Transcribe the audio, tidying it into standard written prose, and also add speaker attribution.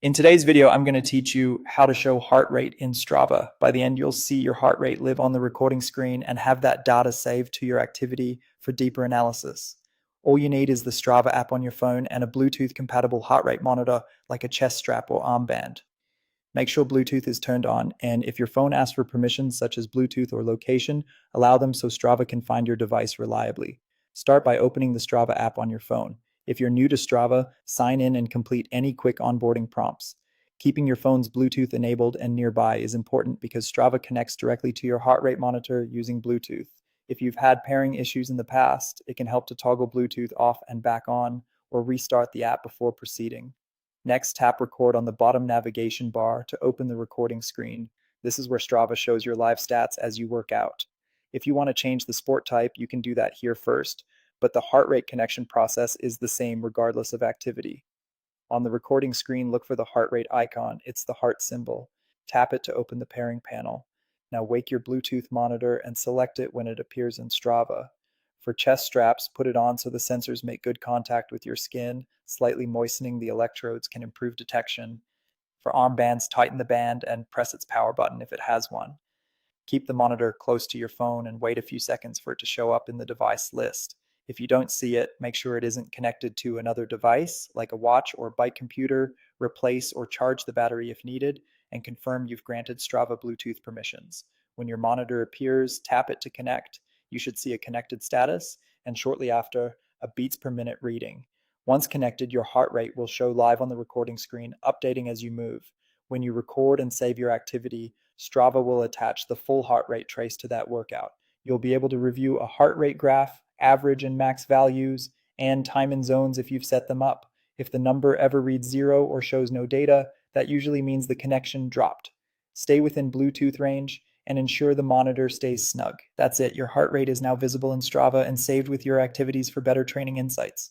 Speaker 1: In today's video, I'm going to teach you how to show heart rate in Strava. By the end, you'll see your heart rate live on the recording screen and have that data saved to your activity for deeper analysis. All you need is the Strava app on your phone and a Bluetooth-compatible heart rate monitor like a chest strap or armband. Make sure Bluetooth is turned on, and if your phone asks for permissions such as Bluetooth or location, allow them so Strava can find your device reliably. Start by opening the Strava app on your phone. If you're new to Strava, sign in and complete any quick onboarding prompts. Keeping your phone's Bluetooth enabled and nearby is important because Strava connects directly to your heart rate monitor using Bluetooth. If you've had pairing issues in the past, it can help to toggle Bluetooth off and back on or restart the app before proceeding. Next, tap record on the bottom navigation bar to open the recording screen. This is where Strava shows your live stats as you work out. If you want to change the sport type, you can do that here first, but the heart rate connection process is the same regardless of activity. On the recording screen, look for the heart rate icon. It's the heart symbol. Tap it to open the pairing panel. Now wake your Bluetooth monitor and select it when it appears in Strava. For chest straps, put it on so the sensors make good contact with your skin. Slightly moistening the electrodes can improve detection. For armbands, tighten the band and press its power button if it has one. Keep the monitor close to your phone and wait a few seconds for it to show up in the device list. If you don't see it, make sure it isn't connected to another device, like a watch or bike computer. Replace or charge the battery if needed, and confirm you've granted Strava Bluetooth permissions. When your monitor appears, tap it to connect. You should see a connected status, and shortly after, a beats per minute reading. Once connected, your heart rate will show live on the recording screen, updating as you move. When you record and save your activity, Strava will attach the full heart rate trace to that workout. You'll be able to review a heart rate graph, average and max values, and time and zones if you've set them up. If the number ever reads 0 or shows no data, that usually means the connection dropped. Stay within Bluetooth range and ensure the monitor stays snug. That's it. Your heart rate is now visible in Strava and saved with your activities for better training insights.